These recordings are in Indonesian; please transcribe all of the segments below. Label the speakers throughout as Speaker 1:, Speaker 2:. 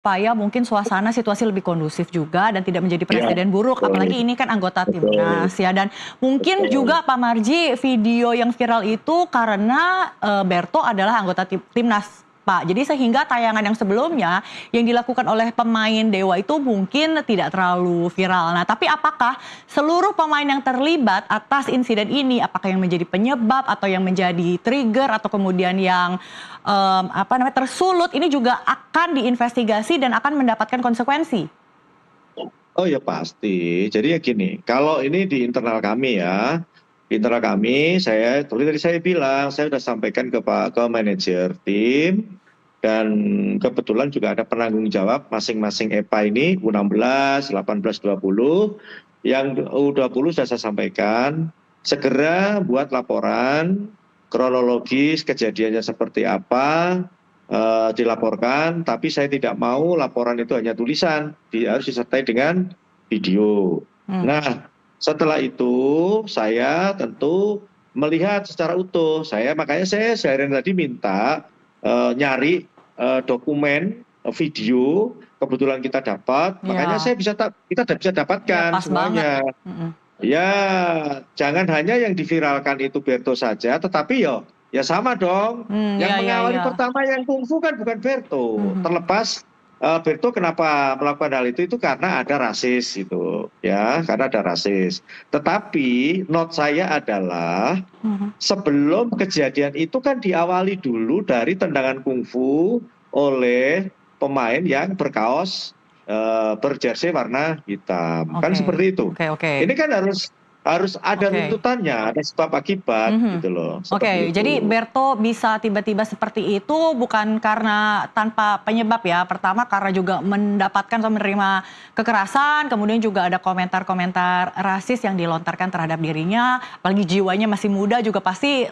Speaker 1: supaya mungkin suasana situasi lebih kondusif juga dan tidak menjadi
Speaker 2: Iya,
Speaker 1: presiden buruk,
Speaker 2: betul.
Speaker 1: apalagi ini kan anggota
Speaker 2: Betul.
Speaker 1: timnas ya. Dan mungkin
Speaker 2: Betul.
Speaker 1: juga Pak Marji, video yang viral itu karena Berto adalah anggota timnas Pak. Jadi sehingga tayangan yang sebelumnya yang dilakukan oleh pemain Dewa itu mungkin tidak terlalu viral. Nah, tapi apakah seluruh pemain yang terlibat atas insiden ini, apakah yang menjadi penyebab atau yang menjadi trigger atau kemudian yang tersulut ini juga akan diinvestigasi dan akan mendapatkan konsekuensi?
Speaker 2: Oh ya pasti. Jadi ya gini, kalau ini di internal kami ya, di internal kami saya tadi saya bilang, saya sudah sampaikan ke manajer tim dan kebetulan juga ada penanggung jawab masing-masing EPA ini U16, 18, 20. Yang U20 sudah saya sampaikan, segera buat laporan kronologis kejadiannya seperti apa, dilaporkan, tapi saya tidak mau laporan itu hanya tulisan, harus disertai dengan video. Nah, setelah itu saya tentu melihat secara utuh. Makanya saya seharian tadi minta nyari dokumen video, kebetulan kita dapat, makanya
Speaker 1: Ya,
Speaker 2: kita bisa
Speaker 1: ya
Speaker 2: dapatkan
Speaker 1: pas banget.
Speaker 2: semuanya. Ya, jangan hanya yang diviralkan itu Berto saja, tetapi ya sama dong. Yang
Speaker 1: Ya, ya,
Speaker 2: mengawali
Speaker 1: ya.
Speaker 2: pertama yang kungfu kan bukan Berto. Terlepas Berto kenapa melakukan hal itu karena ada rasis itu, ya, karena ada rasis. Tetapi note saya adalah sebelum kejadian itu kan diawali dulu dari tendangan kungfu oleh pemain yang berkaos berjersey warna hitam, kan
Speaker 1: Oke,
Speaker 2: seperti itu.
Speaker 1: oke, oke.
Speaker 2: Ini kan harus ada
Speaker 1: Oke.
Speaker 2: runtutannya, ada sebab akibat gitu loh, seperti
Speaker 1: Oke, jadi
Speaker 2: itu.
Speaker 1: Berto bisa tiba-tiba seperti itu bukan karena tanpa penyebab ya. Pertama karena juga mendapatkan atau menerima kekerasan, kemudian juga ada komentar-komentar rasis yang dilontarkan terhadap dirinya, apalagi jiwanya masih muda juga pasti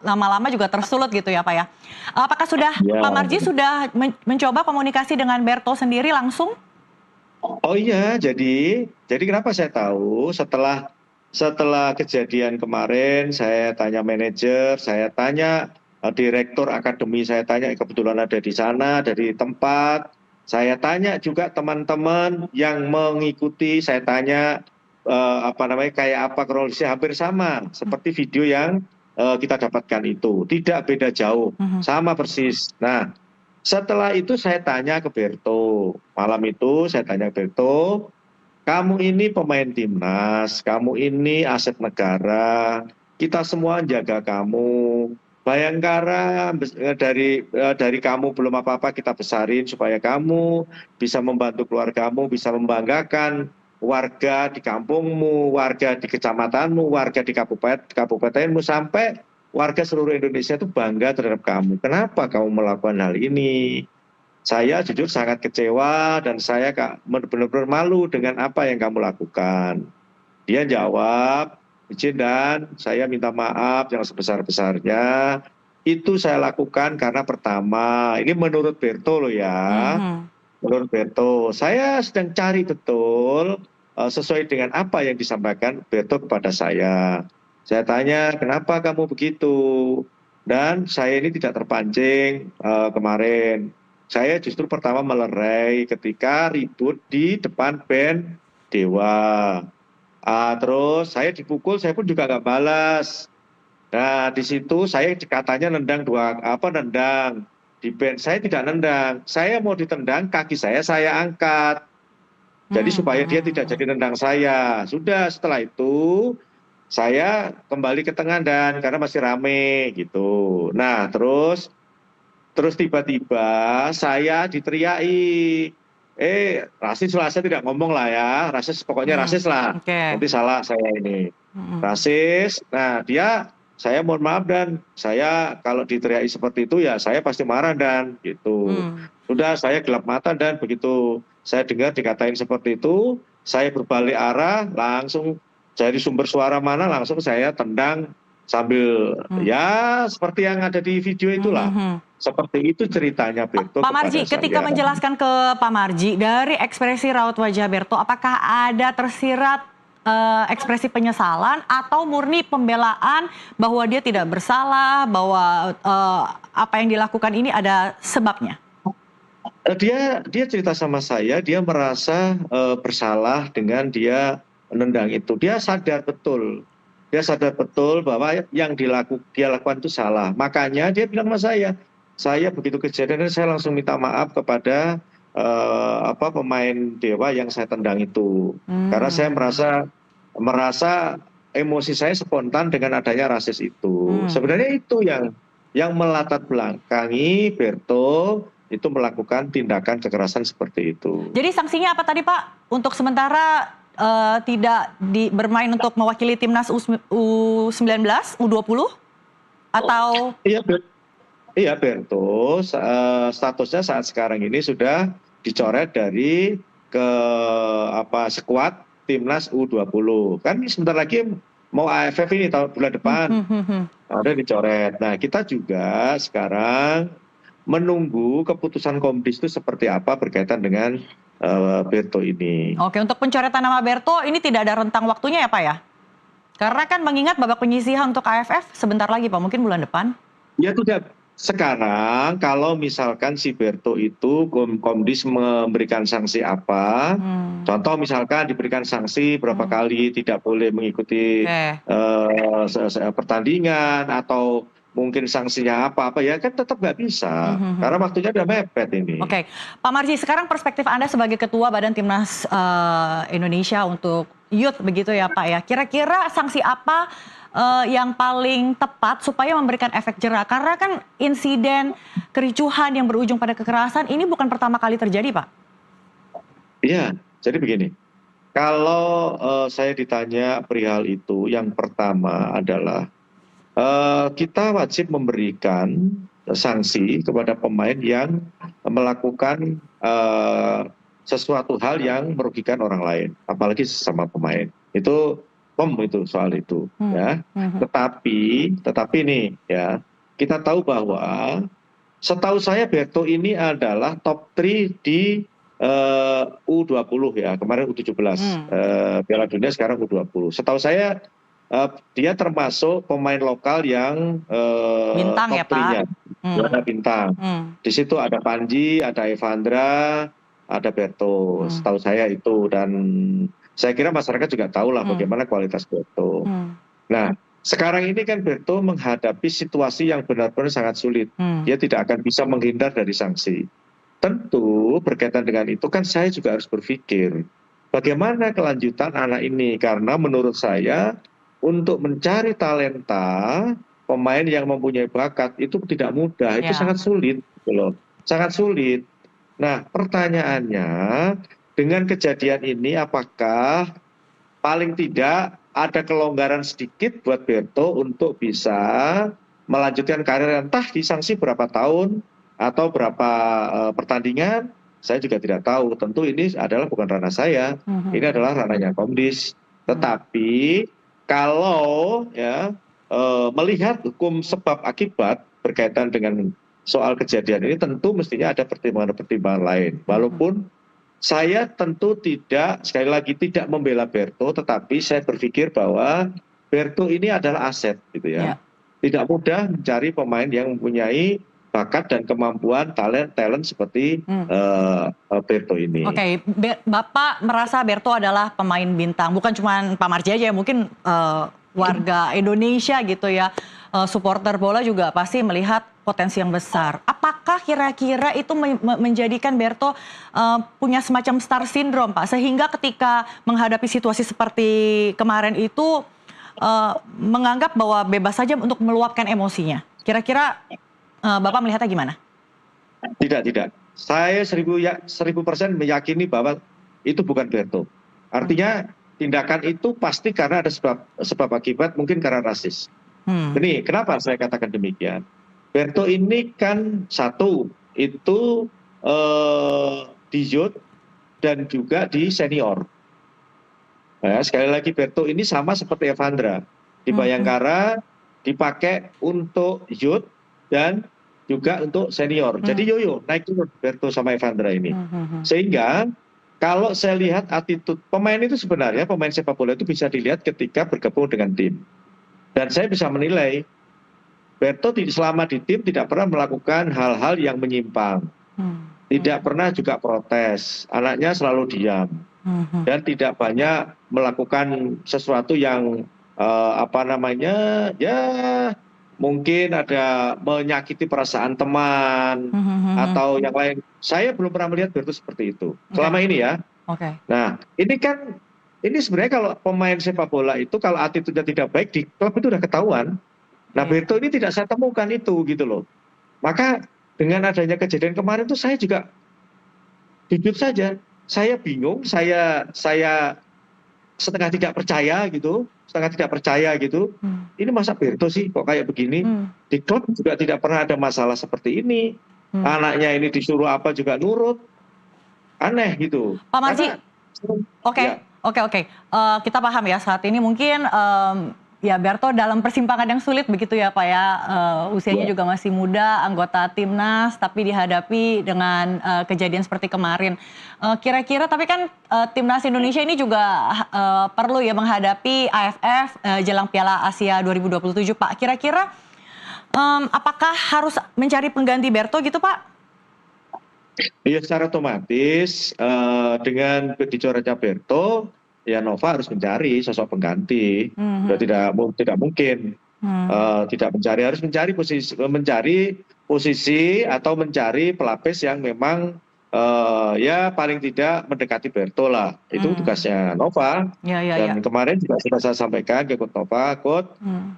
Speaker 1: lama-lama juga tersulut gitu ya Pak ya. Apakah sudah
Speaker 2: Ya.
Speaker 1: Pak Marji sudah mencoba komunikasi dengan Berto sendiri langsung?
Speaker 2: Oh iya, jadi kenapa saya tahu setelah kejadian kemarin, saya tanya manajer, saya tanya direktur akademi, saya tanya kebetulan ada di sana dari tempat, saya tanya juga teman-teman yang mengikuti, saya tanya kayak apa kronologisnya hampir sama seperti video yang kita dapatkan itu, tidak beda jauh, sama persis. Nah, setelah itu saya tanya ke Berto, malam itu saya tanya ke Berto, kamu ini pemain timnas, kamu ini aset negara, kita semua jaga kamu. Bayangkara dari kamu belum apa-apa kita besarin supaya kamu bisa membantu keluargamu, bisa membanggakan warga di kampungmu, warga di kecamatanmu, warga di kabupatenmu, sampai warga seluruh Indonesia itu bangga terhadap kamu. Kenapa kamu melakukan hal ini? Saya jujur sangat kecewa dan saya benar-benar malu dengan apa yang kamu lakukan. Dia jawab, izin dan saya minta maaf yang sebesar-besarnya. Itu saya lakukan karena pertama, ini menurut Berto loh ya, menurut Berto, saya sedang cari betul sesuai dengan apa yang disampaikan Berto kepada saya. Saya tanya, kenapa kamu begitu? Dan saya ini tidak terpancing kemarin. Saya justru pertama melerai ketika ribut di depan band Dewa. Terus saya dipukul, saya pun juga nggak balas. Nah, di situ saya katanya nendang nendang. Di band saya tidak nendang. Saya mau ditendang, kaki saya angkat. Jadi supaya dia tidak jadi nendang saya. Sudah, setelah itu saya kembali ke tengah dan karena masih rame gitu. Nah, terus tiba-tiba saya diteriaki, rasis lah, saya tidak ngomong lah ya, rasis pokoknya rasis lah,
Speaker 1: Oke.
Speaker 2: nanti salah saya ini, rasis. Nah saya mohon maaf dan saya kalau diteriaki seperti itu ya saya pasti marah dan gitu. Sudah saya gelap mata dan begitu saya dengar dikatain seperti itu, saya berbalik arah langsung dari sumber suara mana langsung saya tendang sambil ya seperti yang ada di video itulah. Seperti itu ceritanya Berto
Speaker 1: Pak
Speaker 2: kepada
Speaker 1: Marji, ketika
Speaker 2: saya.
Speaker 1: menjelaskan ke Pak Marji, dari ekspresi raut wajah Berto, apakah ada tersirat ekspresi penyesalan atau murni pembelaan bahwa dia tidak bersalah, bahwa apa yang dilakukan ini ada sebabnya?
Speaker 2: Dia cerita sama saya, dia merasa bersalah dengan dia menendang itu. Dia sadar betul bahwa yang dia lakukan itu salah. Makanya dia bilang sama saya begitu kejadian saya langsung minta maaf kepada pemain Dewa yang saya tendang itu. Karena saya merasa emosi saya spontan dengan adanya rasis itu. Sebenarnya itu yang melatar belakangi Berto itu melakukan tindakan kekerasan seperti itu.
Speaker 1: Jadi sanksinya apa tadi Pak? Untuk sementara tidak bermain untuk mewakili timnas U19, U20 atau
Speaker 2: Iya, iya Berto, statusnya saat sekarang ini sudah dicoret dari skuad timnas U20. Kan sebentar lagi mau AFF ini bulan depan, ada dicoret. Nah kita juga sekarang menunggu keputusan Komdis itu seperti apa berkaitan dengan Berto ini.
Speaker 1: Oke, untuk pencoretan nama Berto ini tidak ada rentang waktunya ya Pak ya? Karena kan mengingat babak penyisihan untuk AFF sebentar lagi Pak, mungkin bulan depan.
Speaker 2: Ya tidak. Sekarang kalau misalkan si Berto itu Komdis memberikan sanksi apa, contoh misalkan diberikan sanksi berapa kali tidak boleh mengikuti pertandingan atau mungkin sanksinya apa ya kan tetap nggak bisa karena waktunya udah mepet ini.
Speaker 1: Oke, Pak Marji, sekarang perspektif Anda sebagai Ketua Badan Timnas Indonesia untuk Youth begitu ya Pak ya. Kira-kira sanksi apa yang paling tepat supaya memberikan efek jera? Karena kan insiden kericuhan yang berujung pada kekerasan ini bukan pertama kali terjadi Pak.
Speaker 2: Iya, jadi begini. Kalau saya ditanya perihal itu, yang pertama adalah kita wajib memberikan sanksi kepada pemain yang melakukan sesuatu hal yang merugikan orang lain, apalagi sesama pemain. Itu soal itu, ya. Tetapi nih, ya, kita tahu bahwa setahu saya Berto ini adalah top 3 di U20 ya, kemarin U17, Piala Dunia sekarang U20. Setahu saya dia termasuk pemain lokal yang
Speaker 1: bintang
Speaker 2: top
Speaker 1: ya Pak.
Speaker 2: Juara bintang. Di situ ada Panji, ada Evandra, ada Berto. Setahu saya itu, dan saya kira masyarakat juga tahu lah bagaimana kualitas Berto. Nah, sekarang ini kan Berto menghadapi situasi yang benar-benar sangat sulit. Dia tidak akan bisa menghindar dari sanksi. Tentu berkaitan dengan itu kan saya juga harus berpikir bagaimana kelanjutan anak ini, karena menurut saya untuk mencari talenta pemain yang mempunyai bakat itu tidak mudah, itu sangat sulit, sangat sulit. Nah, pertanyaannya dengan kejadian ini apakah paling tidak ada kelonggaran sedikit buat Berto untuk bisa melanjutkan karir, entah disanksi berapa tahun atau berapa pertandingan, saya juga tidak tahu. Tentu ini adalah bukan ranah saya, ini adalah ranahnya Komdis. Tetapi kalau ya melihat hukum sebab akibat berkaitan dengan soal kejadian ini, tentu mestinya ada pertimbangan-pertimbangan lain. Walaupun saya tentu tidak, sekali lagi tidak membela Berto, tetapi saya berpikir bahwa Berto ini adalah aset, gitu ya. Tidak mudah mencari pemain yang mempunyai bakat dan kemampuan talent seperti Berto ini.
Speaker 1: Oke, Bapak merasa Berto adalah pemain bintang, bukan cuma Pak Marji aja ya, mungkin warga Indonesia gitu ya, supporter bola juga pasti melihat potensi yang besar. Apakah kira-kira itu menjadikan Berto punya semacam star syndrome Pak, sehingga ketika menghadapi situasi seperti kemarin itu menganggap bahwa bebas saja untuk meluapkan emosinya? Kira-kira Bapak melihatnya gimana?
Speaker 2: Tidak. Saya 1000% meyakini bahwa itu bukan Berto. Artinya tindakan itu pasti karena ada sebab akibat, mungkin karena rasis. Ini kenapa saya katakan demikian? Berto ini kan satu itu di youth dan juga di senior. Nah, sekali lagi Berto ini sama seperti Evandra di Bayangkara, dipakai untuk youth dan juga untuk senior. Jadi yoyo naik turun Berto sama Evandra ini. Sehingga kalau saya lihat attitude pemain itu, sebenarnya pemain sepak bola itu bisa dilihat ketika bergabung dengan tim. Dan saya bisa menilai Berto selama di tim tidak pernah melakukan hal-hal yang menyimpang. Tidak pernah juga protes, anaknya selalu diam dan tidak banyak melakukan sesuatu yang apa namanya ya mungkin ada menyakiti perasaan teman atau yang lain. Saya belum pernah melihat Berto seperti itu selama ini ya. Nah ini kan ini sebenarnya kalau pemain sepak bola itu kalau attitude-nya tidak baik di klub itu udah ketahuan. Nah Berto ini tidak saya temukan itu gitu loh. Maka dengan adanya kejadian kemarin tuh saya juga jujur saja, saya bingung, saya setengah tidak percaya gitu, Ini masa Berto sih kok kayak begini? Di klub juga tidak pernah ada masalah seperti ini. Anaknya ini disuruh apa juga nurut. Aneh gitu.
Speaker 1: Pak Marji, oke. Kita paham ya saat ini mungkin ya Berto dalam persimpangan yang sulit begitu ya Pak ya, usianya juga masih muda, anggota timnas, tapi dihadapi dengan kejadian seperti kemarin. Kira-kira tapi kan timnas Indonesia ini juga perlu ya menghadapi AFF jelang Piala Asia 2027 Pak. Kira-kira apakah harus mencari pengganti Berto gitu Pak?
Speaker 2: Iya secara otomatis dengan dicoretnya Berto, ya Nova harus mencari sosok pengganti. Tidak mungkin tidak mencari, harus mencari posisi atau mencari pelapis yang memang ya paling tidak mendekati Berto lah. Itu tugasnya Nova. Dan kemarin juga sudah saya sampaikan ke Coach Nova, Coach,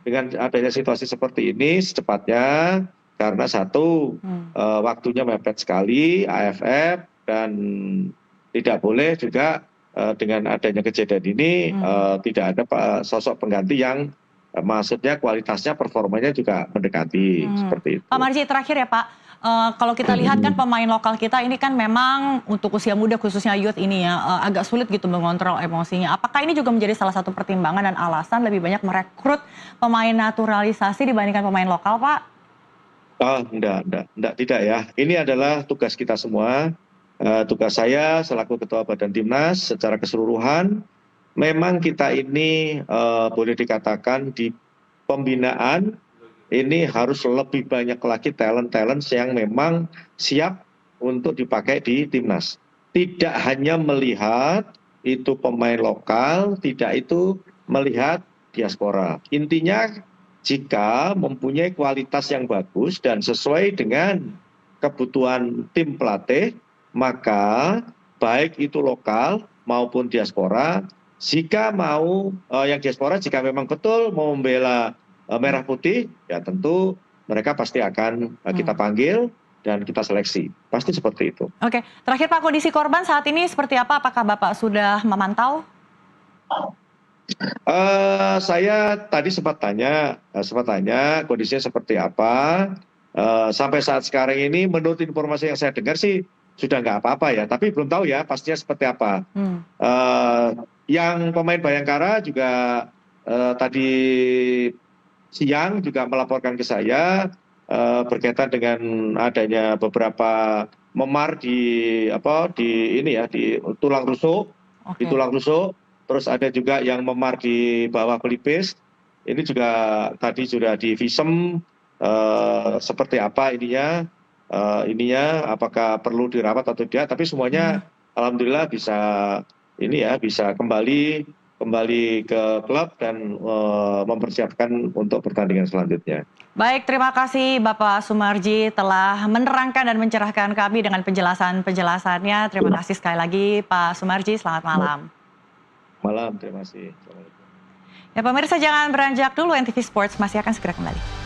Speaker 2: dengan adanya situasi seperti ini secepatnya karena satu waktunya mepet sekali AFF dan tidak boleh juga dengan adanya kejadian ini tidak ada sosok pengganti yang maksudnya kualitasnya performanya juga mendekati seperti itu.
Speaker 1: Pak Marji terakhir ya Pak, kalau kita lihat kan pemain lokal kita ini kan memang untuk usia muda khususnya youth ini ya agak sulit gitu mengontrol emosinya. Apakah ini juga menjadi salah satu pertimbangan dan alasan lebih banyak merekrut pemain naturalisasi dibandingkan pemain lokal Pak?
Speaker 2: Tidak ya. Ini adalah tugas kita semua. Tugas saya selaku Ketua Badan Timnas secara keseluruhan, memang kita ini boleh dikatakan di pembinaan ini harus lebih banyak lagi talent yang memang siap untuk dipakai di timnas. Tidak hanya melihat itu pemain lokal, tidak itu melihat diaspora. Intinya jika mempunyai kualitas yang bagus dan sesuai dengan kebutuhan tim pelatih, maka baik itu lokal maupun diaspora, jika mau yang diaspora jika memang betul mau membela merah putih, ya tentu mereka pasti akan kita panggil dan kita seleksi. Pasti seperti itu.
Speaker 1: Oke, terakhir Pak, kondisi korban saat ini seperti apa? Apakah Bapak sudah memantau?
Speaker 2: Saya tadi sempat tanya kondisinya seperti apa. Sampai saat sekarang ini menurut informasi yang saya dengar sih sudah nggak apa-apa ya, tapi belum tahu ya pastinya seperti apa. Yang pemain Bayangkara juga tadi siang juga melaporkan ke saya berkaitan dengan adanya beberapa memar di tulang rusuk, terus ada juga yang memar di bawah pelipis. Ini juga tadi sudah divisum seperti apa ininya, apakah perlu dirawat atau tidak, tapi semuanya alhamdulillah bisa kembali ke klub dan mempersiapkan untuk pertandingan selanjutnya.
Speaker 1: Baik, terima kasih Bapak Sumarji telah menerangkan dan mencerahkan kami dengan penjelasannya. Terima kasih sekali lagi Pak Sumarji, selamat malam.
Speaker 2: Malam, terima kasih.
Speaker 1: Ya pemirsa jangan beranjak dulu, NTV Sports masih akan segera kembali.